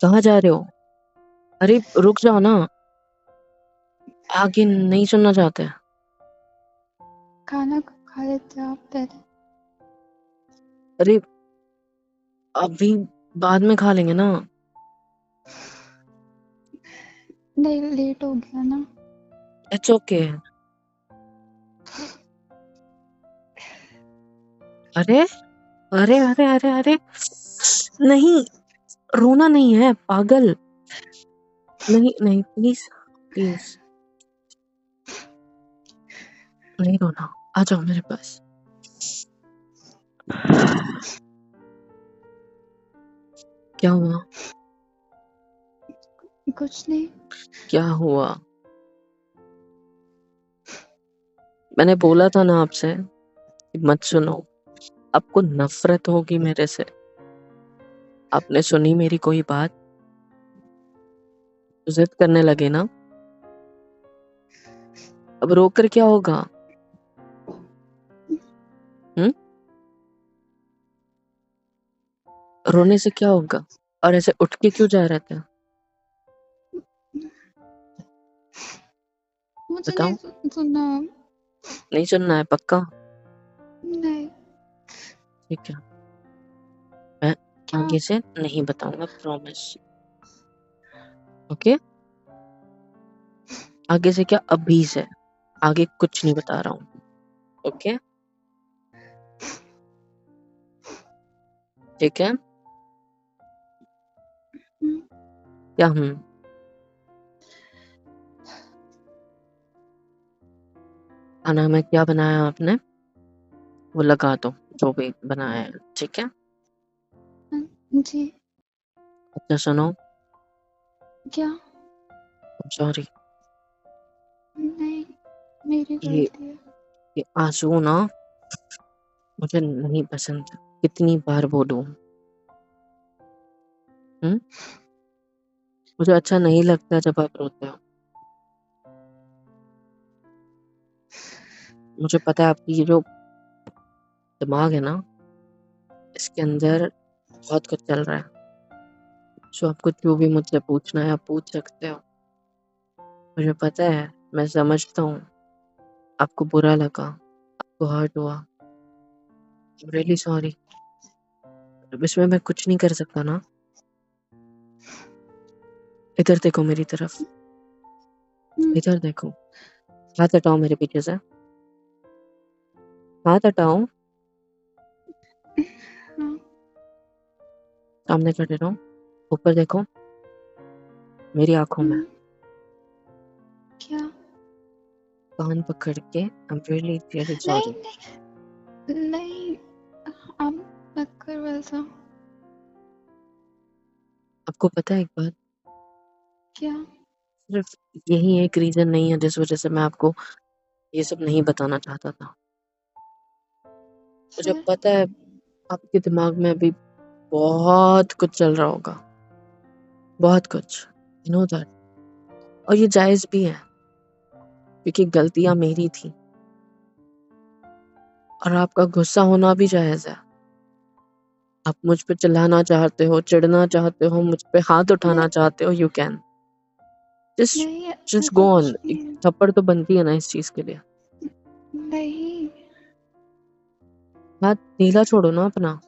कहाँ जा रहे हो? अरे रुक जाओ ना, आगे नहीं सुनना चाहते? खाना खा लेते आप पहले। अरे अभी बाद में खा लेंगे ना। नहीं, लेट हो गया ना। It's okay. अरे अरे अरे अरे अरे, नहीं, रोना नहीं है पागल। नहीं नहीं, प्लीज प्लीज, नहीं रोना, आ जाओ मेरे पास। क्या हुआ? कुछ नहीं। क्या हुआ? मैंने बोला था ना आपसे कि मत सुनो, आपको नफरत होगी मेरे से। आपने सुनी मेरी कोई बात? जिद करने लगे ना। अब रोकर क्या होगा? हम्म, रोने से क्या होगा? और ऐसे उठ के क्यों जा रहा था? मुझे नहीं बताओ। सुनना। नहीं सुनना है पक्का? नहीं। ठीक है, मैं क्या? आगे से नहीं बताऊंगा, प्रॉमिस। ओके? आगे से क्या, अभी से आगे कुछ नहीं बता रहा हूँ। ओके? ठीक है? क्या खाना में क्या बनाया आपने, वो लगा दो, जो भी बनाया है। ठीक है? जी। अच्छा सुनो, क्या? सॉरी, नहीं, मेरी ये गलती है। ये आंसू ना मुझे नहीं पसंद। कितनी बार बोलूं? हम्म, मुझे अच्छा नहीं लगता जब आप रोते हो। मुझे पता है आपकी ये जो दिमाग है ना, इसके अंदर बहुत कुछ चल रहा है। सो आपको जो भी मुझसे पूछना है आप पूछ सकते हो। मुझे पता है, मैं समझता हूँ, आपको बुरा लगा, आपको हर्ट हुआ। Really sorry. अब इसमें मैं कुछ नहीं कर सकता ना। इधर देखो मेरी तरफ, इधर देखो। हाथ हटाओ मेरे पीछे से, हाथ हटाओ। हाँ। सामने खड़े रहो, ऊपर देखो मेरी आंखों में। क्या? कान पकड़ के, आई एम रियली रियली नहीं सॉरी। नहीं नहीं, आप मत कर वैसा। आपको पता है एक बात, क्या? सिर्फ यही एक रीजन नहीं है जिस वजह से मैं आपको ये सब नहीं बताना चाहता था। मुझे फिर? पता है आपके दिमाग में अभी बहुत कुछ चल रहा होगा, बहुत कुछ, नो दैट। और ये जायज भी है, क्योंकि गलतियां मेरी थी। और आपका गुस्सा होना भी जायज है। आप मुझ पे चिल्लाना चाहते हो, चिढ़ना चाहते हो, मुझ पे हाथ उठाना नहीं चाहते हो, यू कैन जस्ट नहीं, ऐसा जस्ट गो कुछ ऑन। एक नहीं। थप्पड़ तो बनती है ना इस चीज के लिए। नहीं हाथ ढीला छोड़ो ना अपना,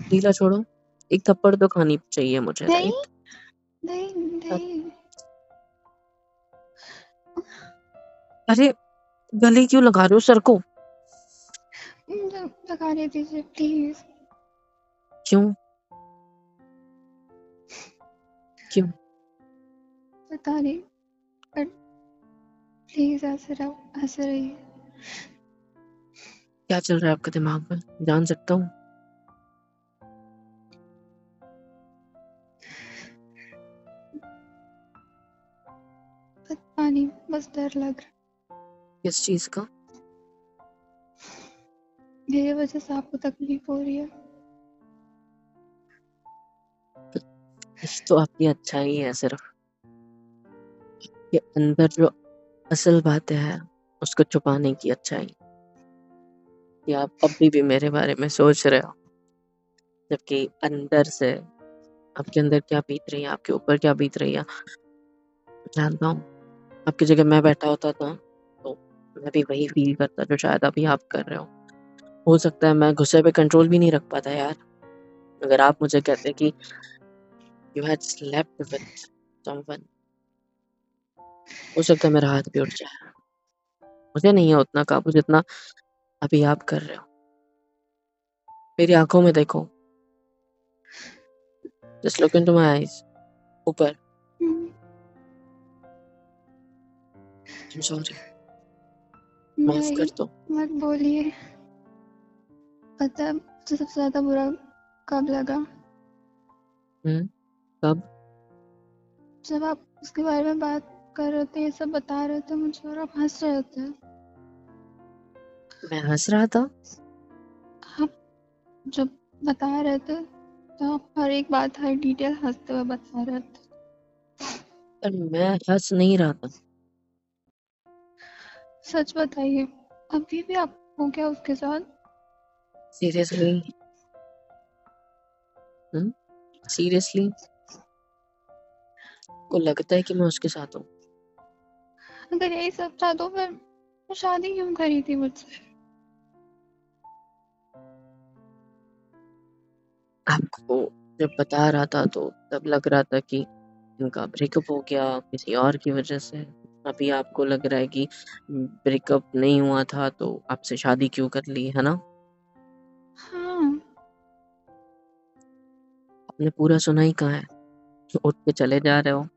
ढीला छोड़ो। एक थप्पड़ तो खानी चाहिए मुझे, नहीं राइट? नहीं नहीं। अरे गले क्यों लगा रहे हो सर को? मुझे लगाने दीजिए प्लीज। क्यों? क्यों? पता नहीं, बट प्लीज ऐसे रहो, ऐसे रहिए। क्या चल रहा है आपके दिमाग में, जान सकता हूँ? पता नहीं, बस डर लग रहा किस चीज का? है। मेरी वजह से आपको तकलीफ हो रही है। इस तो आपकी अच्छाई है, सिर्फ ये अंदर जो असल बातें हैं उसको छुपाने की अच्छाई। कि आप अभी भी मेरे बारे में सोच रहे हो, जबकि अंदर से आपके अंदर क्या बीत रही है, आपके ऊपर क्या बीत रही है जानता हूँ। आपकी जगह मैं बैठा होता था तो मैं भी वही फील करता जो शायद अभी आप कर रहे हो सकता है मैं गुस्से पे कंट्रोल भी नहीं रख पाता यार। अगर आप मुझे कहते कि you had slept with someone, हो सकता है मेरा हाथ भी उठ जाए। मुझे नहीं है उतना काबू जितना अभी आप कर रहे हो। मेरी आंखों में देखो, just look into my eyes. ऊपर। I'm sorry, माफ नहीं, कर दो। मत बोलिए। पता है मुझे सबसे ज्यादा बुरा कब लगा? कब? जब आप उसके बारे में बात कर रहे थे, ये सब बता रहे थे मुझे, और आप हंस रहे थे। मैं हंस रहा था? आप जब बता रहे थे तो आप हर एक बात, हर डिटेल हंसते हुए बता रहे थे। पर मैं हंस नहीं रहा था। सच बताइए, अभी भी आप हो क्या उसके साथ? सीरियसली? सीरियसली को लगता है कि मैं उसके साथ हूँ? अगर यही सब था तो फिर शादी क्यों करी थी मुझसे? आपको जब बता रहा था तो तब लग रहा था कि इनका ब्रेकअप हो गया किसी और की वजह से। अभी आपको लग रहा है कि ब्रेकअप नहीं हुआ था तो आपसे शादी क्यों कर ली, है ना? हाँ। आपने पूरा सुना ही कहाँ है? तो उठ के चले जा रहे हो।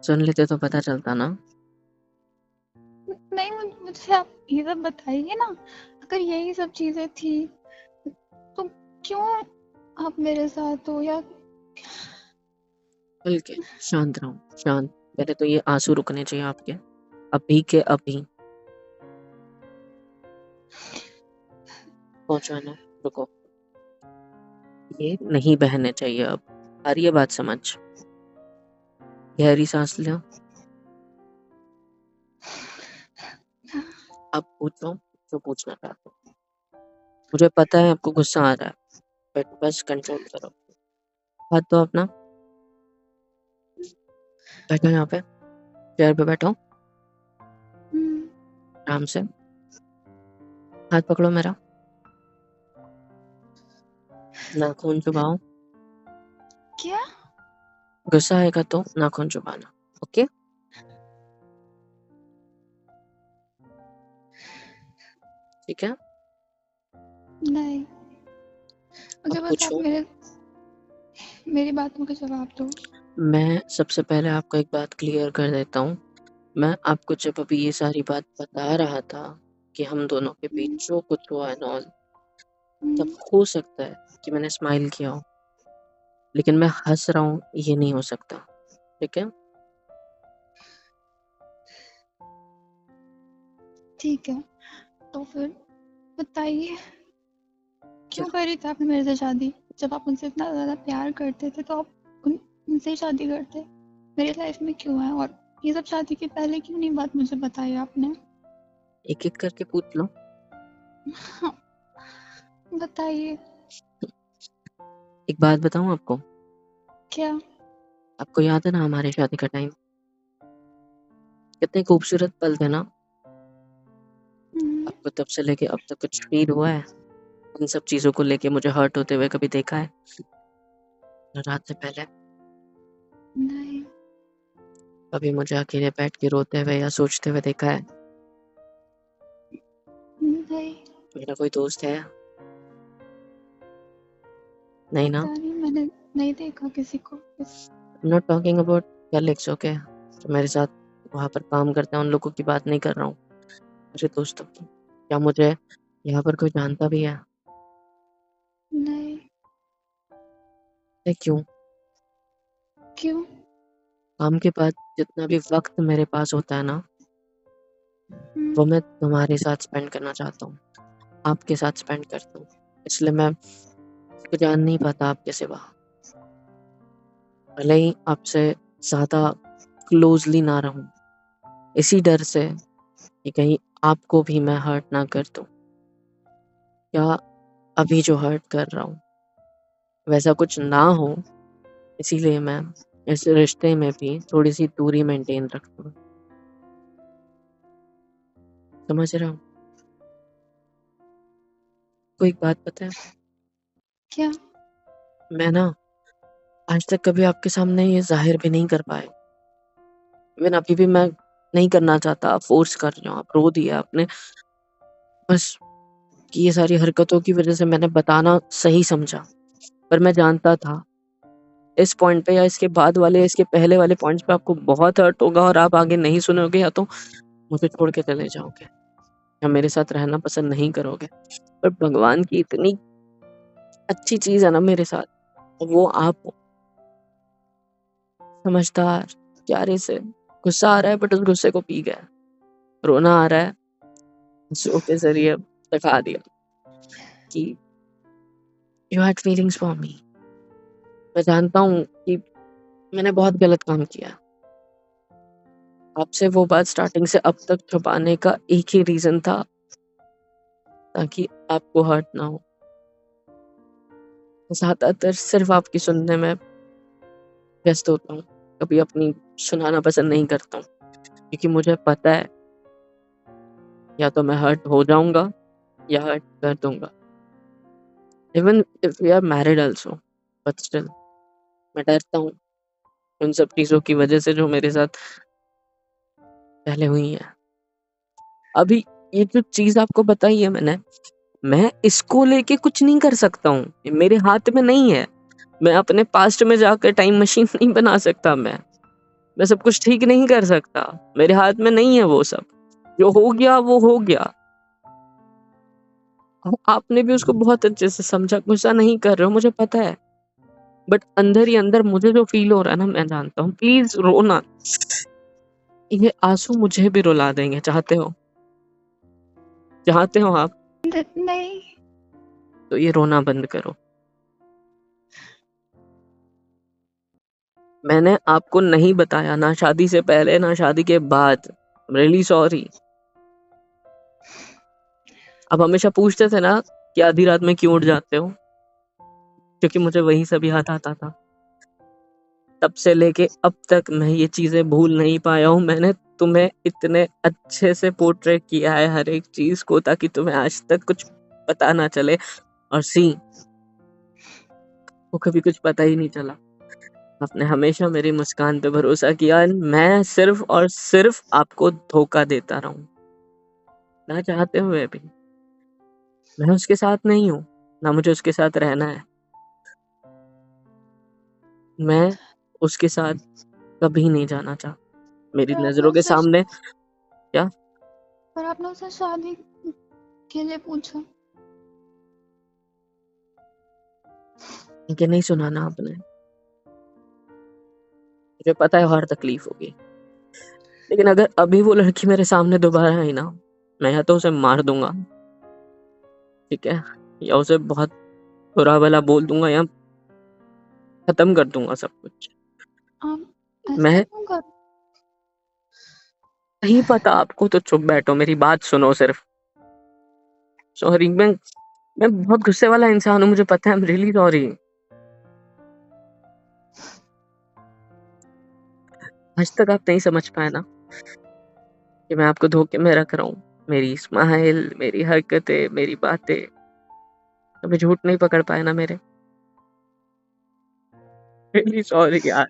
सुन लेते तो पता चलता ना। नहीं, मुझे आप ये सब बताइए ना। अगर यही सब चीजें थी तो क्यों आप मेरे साथ हो? या खुल के शांत रहो, शांत। पहले तो ये आंसू रुकने चाहिए आपके, अभी के अभी। पहुंचाना, रुको। ये नहीं बहने चाहिए अब। आ रही है बात समझ? गहरी सांस लो। अब पूछो जो पूछना चाहते हो। मुझे पता है आपको गुस्सा आ रहा है, बट बस कंट्रोल करो। हाथ दो अपना। बैठो यहाँ पे, चेयर पे बैठो आराम से। हाथ पकड़ो मेरा। नाखून चुबाओ। क्या? गुस्सा आएगा तो नाखून चुबाना, ओके? ठीक है? नहीं, अब मुझे बस आप पूछो। मेरी बातों का जवाब दो। मैं सबसे पहले आपको एक बात क्लियर कर देता हूँ। मैं आपको जब अभी ये सारी बात बता रहा था कि हम दोनों के बीच जो कुछ हुआ एंड ऑल, तब हो सकता है कि मैंने स्माइल किया हो, लेकिन मैं हंस रहा हूँ ये नहीं हो सकता। ठीक है? ठीक है, तो फिर बताइए, क्या? क्यों करी थी आपने मेरे से शादी? जब आप उनसे इतना ज्यादा प्यार करते थे तो आप उनसे ही शादी करते। मेरी लाइफ में क्यों आए? और ये सब शादी के पहले क्यों नहीं बात मुझे बताई आपने? एक एक करके पूछ लो। हाँ, बताइए। एक बात बताऊं आपको? क्या? आपको याद है ना हमारे शादी का टाइम? कितने खूबसूरत पल थे ना? आपको तब से लेके अब तक कुछ फील हुआ है? इन सब चीजों को लेके मुझे हर्ट होते हुए कभी देखा है रात से पहले? नहीं। कभी मुझे अकेले बैठ के रोते हुए या सोचते हुए देखा है? नहीं, मेरा कोई दोस्त है? नहीं ना? पता नहीं, मैंने नहीं देखा किसी को। I'm not talking about colleagues, okay? जो मेरे साथ वहाँ पर काम करते हैं उन लोगों की बात नहीं कर रहा हूँ, मेरे दोस्तों की। क्या मुझे यहाँ पर कोई जानता भी है? नहीं। क्यों? क्यों? काम के बाद जितना भी वक्त मेरे पास होता है ना, वो मैं तुम्हारे साथ स्पेंड करना चाहता हूँ, आपके साथ स्पेंड करता हूँ। इसलिए मैं उसको जान नहीं पाता आपके सिवा। भले ही आपसे ज़्यादा क्लोजली ना रहूं, इसी डर से कि कहीं आपको भी मैं हर्ट ना कर दूं, या अभी जो हर्ट कर रहा हूँ वैसा कुछ ना हो, इसीलिए मैं इस रिश्ते में भी थोड़ी सी दूरी मेंटेन रखता हूँ। समझ रहा हूँ। कोई एक बात पता है, क्या? मैं ना आज तक कभी आपके सामने ये जाहिर भी नहीं कर पाया। इवन अभी भी मैं नहीं करना चाहता, आप फोर्स कर रहे हो, आप रो दिया आपने, बस कि ये सारी हरकतों की वजह से मैंने बताना सही समझा। पर मैं जानता था इस पॉइंट पे या इसके बाद वाले, इसके पहले वाले पॉइंट्स पे आपको बहुत हर्ट होगा और आप आगे नहीं सुनोगे, या तो मुझे छोड़ के चले जाओगे या मेरे साथ रहना पसंद नहीं करोगे। पर भगवान की इतनी अच्छी चीज है ना मेरे साथ, वो आप हो। समझदार, प्यारे से। गुस्सा आ रहा है बट उस गुस्से को पी गया। रोना आ रहा है, आंसुओं के जरिए दिखा दिया कि you had feelings for me. मैं जानता हूँ कि मैंने बहुत गलत काम किया। आपसे वो बात स्टार्टिंग से अब तक छुपाने का एक ही रीजन था, ताकि आपको हर्ट ना हो। ज्यादातर सिर्फ आपकी सुनने में व्यस्त होता हूँ, कभी अपनी सुनाना पसंद नहीं करता हूँ, क्योंकि मुझे पता है या तो मैं हर्ट हो जाऊंगा या हर्ट कर दूंगा। Even if we are married also, but still मैं डरता हूँ उन सब चीजों की वजह से जो मेरे साथ पहले हुई है। अभी ये जो चीज आपको बताई है मैंने, मैं इसको लेके कुछ नहीं कर सकता हूँ, ये मेरे हाथ में नहीं है। मैं अपने पास्ट में जाकर टाइम मशीन नहीं बना सकता। मैं सब कुछ ठीक नहीं कर सकता, मेरे हाथ में नहीं है वो सब। जो हो गया वो हो गया। आपने भी उसको बहुत अच्छे से समझा, गुस्सा नहीं कर रहे हो, मुझे पता है। बट अंदर ही अंदर मुझे जो फील हो रहा है ना, मैं जानता हूँ। प्लीज रोना, ये आंसू मुझे भी रुला देंगे। चाहते हो आप नहीं। तो ये रोना बंद करो। मैंने आपको नहीं बताया, ना शादी से पहले ना शादी के बाद। Really sorry. आप हमेशा पूछते थे ना कि आधी रात में क्यों उठ जाते हो, क्योंकि मुझे वही सब याद आता था। तब से लेके अब तक मैं ये चीजें भूल नहीं पाया हूँ। मैंने तुम्हें इतने अच्छे से पोर्ट्रेट किया है हर एक चीज को, ताकि तुम्हें आज तक कुछ पता ना चले। और वो कभी कुछ पता ही नहीं चला। आपने हमेशा मेरी मुस्कान पे भरोसा किया। मैं सिर्फ और सिर्फ आपको धोखा देता रहूं, ना चाहते हुए भी। मैं उसके साथ नहीं हूँ, ना मुझे उसके साथ रहना है। मैं उसके साथ कभी नहीं जाना चाहता, मेरी पर आपने नजरों के उससे सामने। क्या? पर आपने उससे शादी के लिए पूछा? कि नहीं सुना ना आपने? मुझे पता है हर तकलीफ होगी, लेकिन अगर अभी वो लड़की मेरे सामने दोबारा आई ना, मैं या तो उसे मार दूंगा, ठीक है, या उसे बहुत बुरा भला बोल दूंगा, या खत्म कर दूंगा सब कुछ। आप ऐसा मैं क्यों कर? नहीं पता आपको तो चुप बैठो, मेरी बात सुनो सिर्फ। सॉरी, मैं बहुत गुस्से वाला इंसान हूँ, मुझे पता है। I am really sorry. आज तक आप नहीं समझ पाए ना कि मैं आपको धोखे में रख रहा हूँ। मेरी स्माइल, मेरी हरकतें, मेरी बातें, कभी झूठ नहीं पकड़ पाए ना मेरे। रियली सॉरी यार।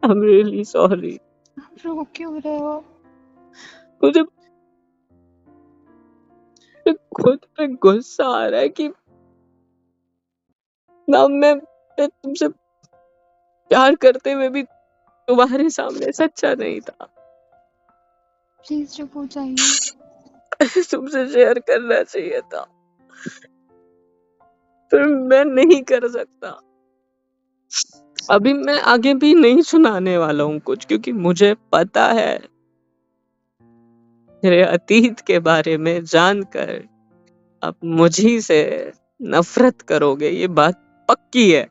I am really sorry. आप रो क्यों रहे हो? मुझे खुद पे गुस्सा आ रहा है कि ना मैं तुमसे प्यार करते हुए भी तुम्हारे सामने सच्चा नहीं था। प्लीज चुप हो जाइए। तुमसे शेयर करना चाहिए था, पर मैं नहीं कर सकता। अभी मैं आगे भी नहीं सुनाने वाला हूँ कुछ, क्योंकि मुझे पता है मेरे अतीत के बारे में जानकर आप मुझी से नफरत करोगे, ये बात पक्की है।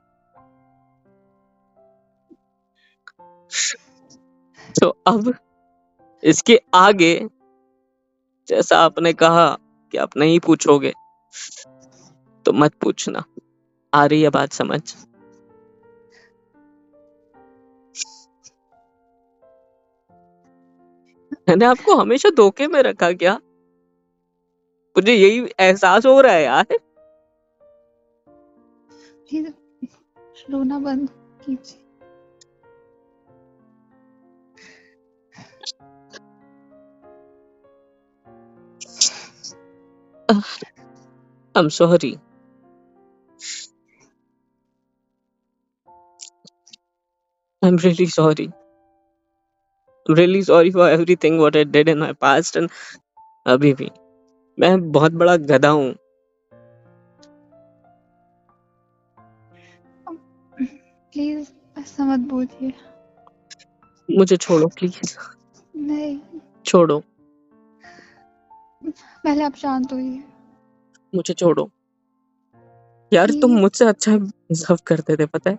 तो अब इसके आगे, जैसा आपने कहा कि आप नहीं पूछोगे तो मत पूछना। आ रही है बात समझ? मैंने आपको हमेशा धोखे में रखा क्या? मुझे यही एहसास हो रहा है यार। प्लीज रोना बंद कीजिए। I'm sorry. I'm really sorry. I'm really sorry for everything what I did in my past and अभी भी मैं बहुत बड़ा गधा हूँ। प्लीज ऐसा मत बोलिए। मुझे छोड़ो प्लीज, नहीं, छोड़ो, पहले आप शांत होइए। मुझे छोड़ो। यार तुम प्लीज मुझसे अच्छा डिजर्व करते थे, पता है?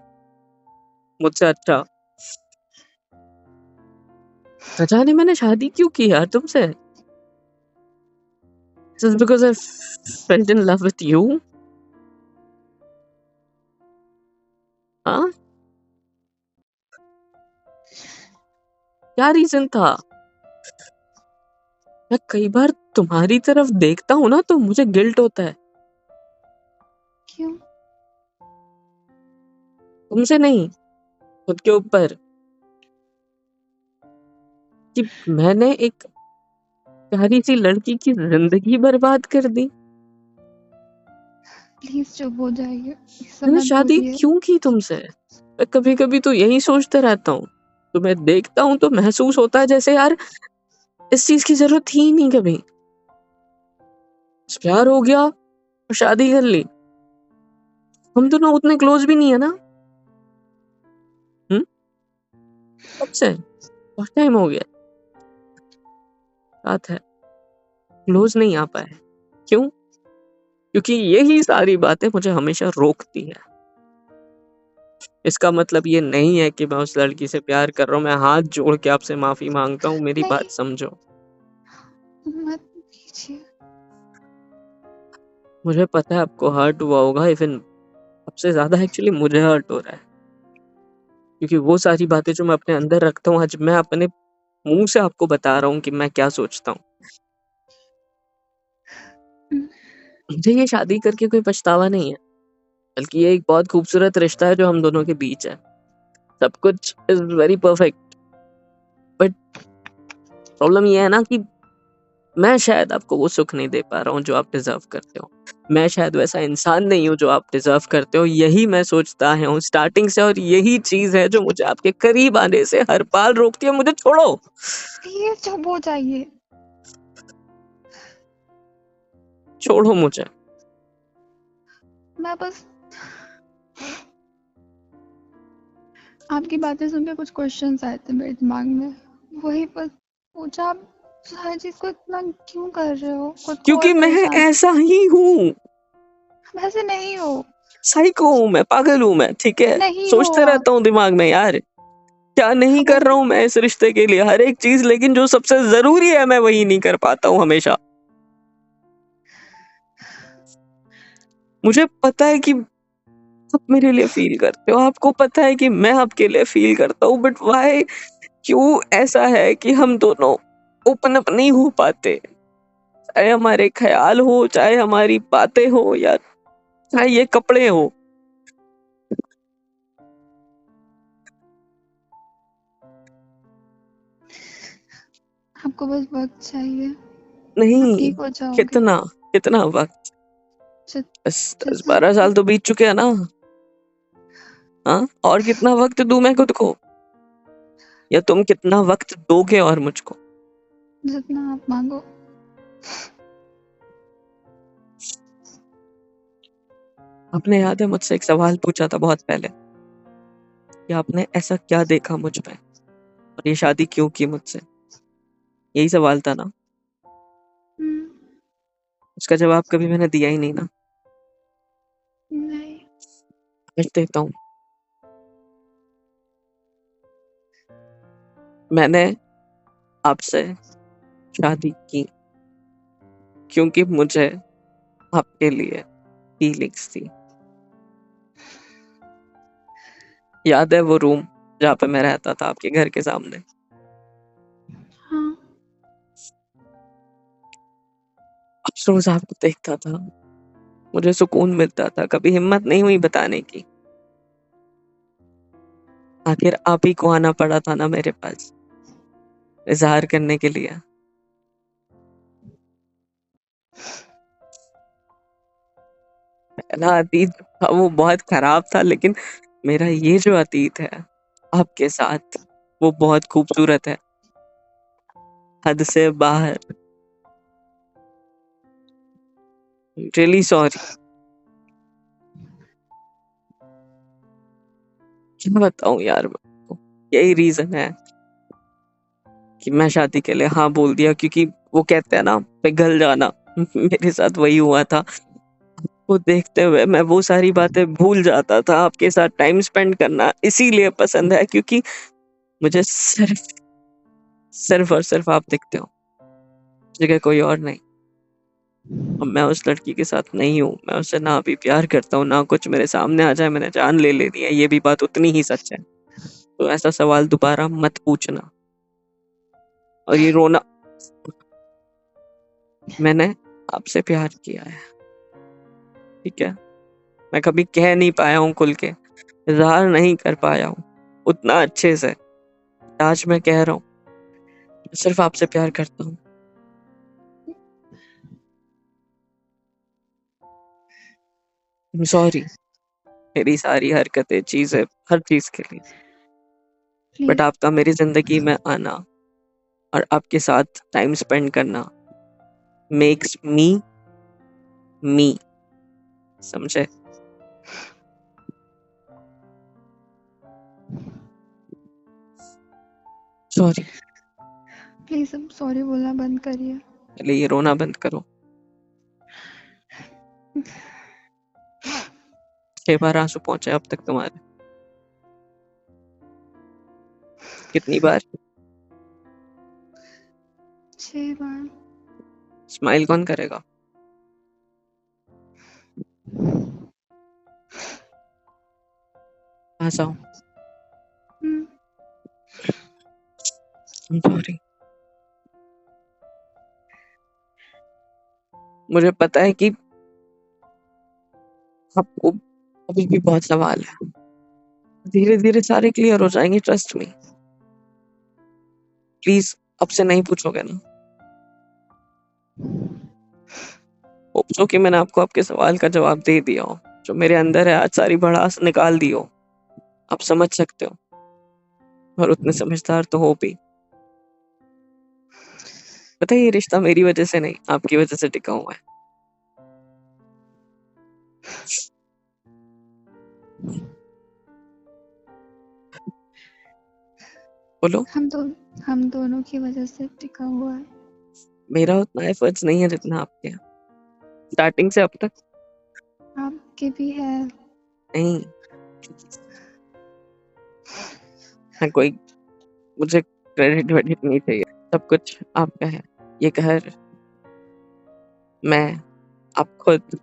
मुझसे अच्छा। न जाने मैंने शादी क्यों की यार तुमसे? Just because I fell in love with you? हाँ, क्या रीजन था? मैं कई बार तुम्हारी तरफ देखता हूँ ना तो मुझे गिल्ट होता है। क्यों? तुमसे नहीं, खुद के ऊपर, कि मैंने एक प्यारी सी लड़की की जिंदगी बर्बाद कर दी। प्लीज चुप हो जाइए, ये सब मैंने मत शादी बोलिए। क्यों की तुमसे? मैं कभी कभी तो यही सोचता रहता हूँ। तुम्हें देखता हूँ तो महसूस होता है जैसे यार इस चीज की जरूरत थी ही नहीं कभी। बस प्यार हो गया और शादी कर ली। हम दोनों उतने क्लोज भी नहीं है ना। कब से? बहुत टाइम हो गया। बात है क्लोज नहीं आ पाए। क्यों? क्योंकि यही सारी बातें मुझे हमेशा रोकती है। इसका मतलब ये नहीं है कि मैं उस लड़की से प्यार कर रहा हूँ। मैं हाथ जोड़ के आपसे माफी मांगता हूँ, मेरी नहीं, बात समझो। मत कीजिए। मुझे पता है आपको हर्ट हुआ होगा, इवन सबसे ज्यादा एक्चुअली मुझे हर्ट हो रहा है, क्योंकि वो सारी बातें जो मैं अपने अंदर रखता हूँ आज मैं अपने मुंह से आपको बता रहा हूँ कि मैं क्या सोचता हूँ। मुझे ये शादी करके कोई पछतावा नहीं है, बल्कि ये एक बहुत खूबसूरत रिश्ता है जो हम दोनों के बीच है। सब कुछ is very perfect, but problem ये है ना कि मैं शायद आपको वो सुख नहीं दे पा रहा हूँ जो आप डिजर्व करते हो। मैं शायद वैसा इंसान नहीं हूँ जो आप डिजर्व करते हो। यही मैं सोचता हूँ स्टार्टिंग से, और यही चीज है जो मुझे आपके करीब आने से हर बार रोकती है। मुझे छोड़ो, प्लीज चुप हो जाइए। छोड़ो मुझे। मैं बस आपकी बातें सुन के कुछ क्वेश्चंस आए थे मेरे दिमाग में, वही बस पूछा। आप हर चीज को इतना क्यों कर रहे हो, खुद को और क्योंकि मैं परेशान? ऐसा ही हूँ। वैसे नहीं हो। साइको हूँ मैं, पागल हूँ मैं, ठीक है? नहीं हो सोचते आप। रहता हूँ दिमाग में यार क्या नहीं आप कर रहा हूँ मैं इस रिश्ते के लिए, हर एक चीज, लेकिन जो सबसे जरूरी है मैं वही नहीं कर पाता हूँ हमेशा। मुझे पता है कि आप मेरे लिए फील करते हो, आपको पता है कि मैं आपके लिए फील करता हूँ, बट वाई, क्यों ऐसा है कि हम दोनों ओपन अप नहीं हो पाते? चाहे हमारे ख्याल हो, चाहे हमारी बातें हो, या चाहे ये कपड़े हो। आपको बस वक्त चाहिए, आप नहीं, ठीक हो जाओगे। कितना कितना वक्त? जित- बस जितना 10-12 साल तो बीत चुके हैं ना। हाँ, और कितना वक्त दूं मैं खुद को, या तुम कितना वक्त दोगे और मुझको? जितना आप मांगो। आपने याद है मुझसे एक सवाल पूछा था बहुत पहले कि आपने ऐसा क्या देखा मुझ में और ये शादी क्यों की मुझसे? यही सवाल था ना? हम्म, उसका जवाब कभी मैंने दिया ही नहीं ना। नहीं। आज देता हूँ। मैंने आपसे शादी की, क्योंकि मुझे आपके लिए फीलिंग्स थी। याद है वो रूम जहाँ पे मैं रहता था आपके घर के सामने? हाँ। रोज आपको देखता था, मुझे सुकून मिलता था, कभी हिम्मत नहीं हुई बताने की। आखिर आप ही को आना पड़ा था ना मेरे पास इजहार करने के लिए। पहला अतीत था वो बहुत खराब था, लेकिन मेरा ये जो अतीत है आपके साथ वो बहुत खूबसूरत है, हद से बाहर। Really sorry. क्या बताऊं यार, यही रीजन है कि मैं शादी के लिए हाँ बोल दिया, क्योंकि वो कहते हैं ना पिघल जाना मेरे साथ वही हुआ था। वो देखते हुए मैं वो सारी बातें भूल जाता था। आपके साथ टाइम स्पेंड करना इसीलिए पसंद है क्योंकि मुझे सिर्फ सिर्फ और सिर्फ आप दिखते हो, जगह कोई और नहीं। अब मैं उस लड़की के साथ नहीं हूँ, मैं उससे ना अभी प्यार करता हूँ ना कुछ। मेरे सामने आ जाए मैंने जान ले लेनी है, ये भी बात उतनी ही सच है। तो ऐसा सवाल दोबारा मत पूछना। और ये रोना, मैंने आपसे प्यार किया है, ठीक है? मैं कभी कह नहीं पाया हूँ खुल के, इजहार नहीं कर पाया हूँ उतना अच्छे से। आज मैं कह रहा हूँ, सिर्फ आपसे प्यार करता हूँ। सॉरी मेरी सारी हरकतें, चीजें, हर चीज के लिए। But please. आपका मेरी जिंदगी में आना और आपके साथ टाइम स्पेंड करना मेक्स मी मी, समझे? सॉरी। प्लीज अब सॉरी बोलना बंद करिए। पहले ये रोना बंद करो। 6 बार आंसू पहुंचे अब तक तुम्हारे। कितनी बार? 6 बार। स्माइल कौन करेगा? हंसाओ। सॉरी। मुझे पता है कि आपको अभी भी बहुत सवाल है, धीरे धीरे सारे क्लियर हो जाएंगे, ट्रस्ट मी। प्लीज अब से नहीं पूछोगे ना? होप्स कि मैंने आपको आपके सवाल का जवाब दे दिया हो। जो मेरे अंदर है आज सारी भड़ास निकाल दी हो। आप समझ सकते हो और उतने समझदार तो हो भी। पता है ये रिश्ता मेरी वजह से नहीं आपकी वजह से टिका हुआ है। बोलो। हम दोनों की वजह से टिका हुआ है। मेरा उतना एफर्ट्स नहीं है जितना आपके हैं, स्टार्टिंग से अब तक। आपके भी है। नहीं, मैं कोई, मुझे क्रेडिट वेडिट नहीं चाहिए, सब कुछ आपका है। ये घर, मैं, आप खुद,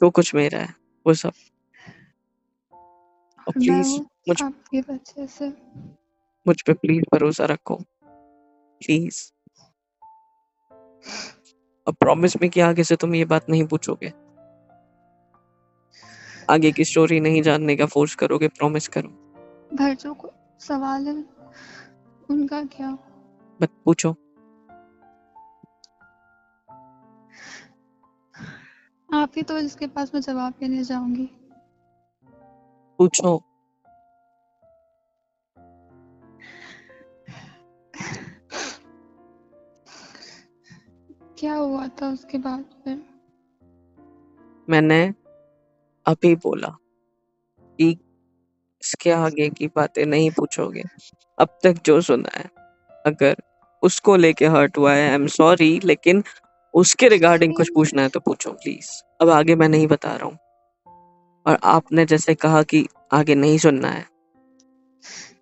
जो कुछ मेरा है वो सब। और और मैं प्लीज हूँ मुझ आपकी वजह से। मुझ पे प्लीज भरोसा रखो, प्लीज। और प्रॉमिस में कि आगे से तुम ये बात नहीं पूछोगे, आगे की स्टोरी नहीं जानने का फोर्स करोगे, प्रॉमिस करो। भर जो को सवाल है उनका क्या? मत पूछो। आप ही तो जिसके पास मैं जवाब लेने जाऊंगी। पूछो। क्या हुआ था उसके बाद फिर? मैंने अभी बोला कि इसके आगे की बातें नहीं पूछोगे। अब तक जो सुना है, अगर उसको लेके हर्ट हुआ है, आई एम सॉरी, लेकिन उसके रिगार्डिंग कुछ पूछना है तो पूछो प्लीज। अब आगे मैं नहीं बता रहा हूँ। और आपने जैसे कहा कि आगे नहीं सुनना है,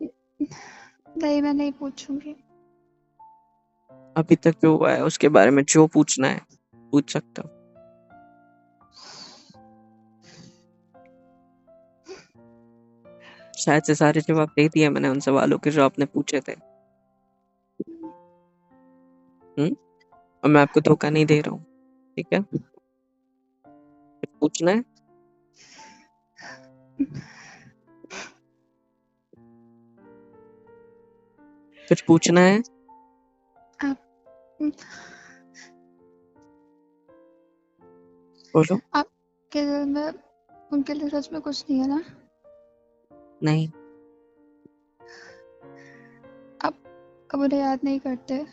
नहीं, मैं नहीं पूछूंगी। अभी तक जो हुआ है उसके बारे में जो पूछना है पूछ सकते हो। शायद से सारे जवाब दे दिए मैंने उन सवालों के जो आपने पूछे थे। और मैं आपको धोखा नहीं दे रहा हूँ, ठीक है? कुछ पूछना है? कुछ पूछना है? आप बोलो। आपके दिल में उनके लिए सच में कुछ नहीं है ना? नहीं। आप उन्हें याद नहीं करते?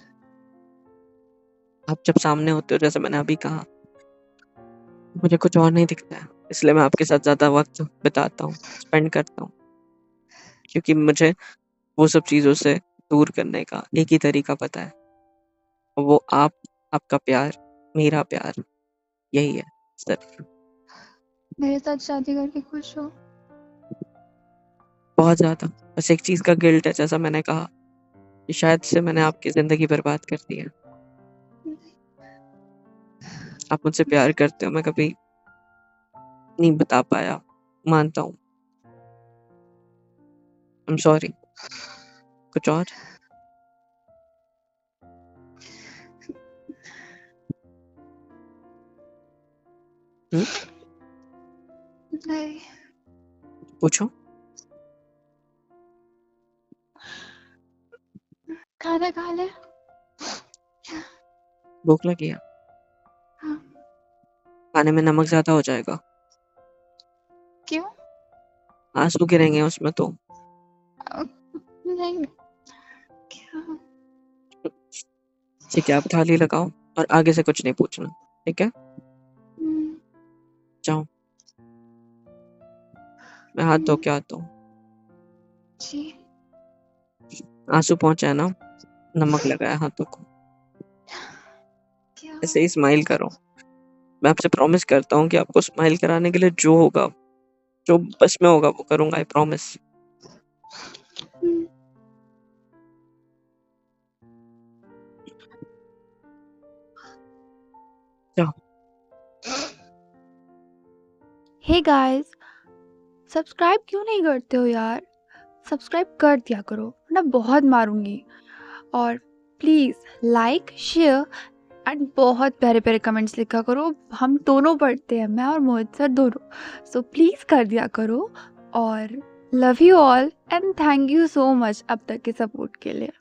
आप जब सामने होते हो, जैसे मैंने अभी कहा, मुझे कुछ और नहीं दिखता है, इसलिए मैं आपके साथ ज्यादा वक्त बिताता हूँ, स्पेंड करता हूँ, क्योंकि मुझे वो सब चीजों से दूर करने का एक ही तरीका पता है, और वो आपका प्यार, मेरा प्यार, यही है सिर्फ। मेरे साथ शादी करके खुश हो? बहुत ज्यादा। बस एक चीज का गिल्ट है, जैसा मैंने कहा कि शायद से मैंने आपकी जिंदगी बर्बाद कर दी है। आप मुझसे प्यार करते हो, मैं कभी नहीं बता पाया, मानता हूँ। I am sorry. कुछ और? नहीं। पूछो। खाना खा ले। भूख लगी है? हाँ। खाने में नमक ज्यादा हो जाएगा, क्यों? आंसू गिरेंगे उसमें तो। नहीं। क्या? ठीक है, आप थाली लगाओ और आगे से कुछ नहीं पूछना, ठीक है? जाओ, मैं हाथ धो के आता हूँ। जी। आंसू पहुंचा है ना? नमक लगाया हाथों को। क्या? ऐसे ही स्माइल करो। मैं आपसे प्रॉमिस करता हूँ कि आपको स्माइल कराने के लिए जो होगा, जो बस में होगा, वो करूंगा, आई प्रॉमिस। जाओ। हे गाइस, सब्सक्राइब क्यों नहीं करते हो यार? सब्सक्राइब कर दिया करो, वरना बहुत मारूंगी। और प्लीज़ लाइक, शेयर एंड बहुत प्यारे प्यारे कमेंट्स लिखा करो। हम दोनों पढ़ते हैं, मैं और मोहित सर दोनों। सो प्लीज़ कर दिया करो। और love you all and thank you so much अब तक के सपोर्ट के लिए।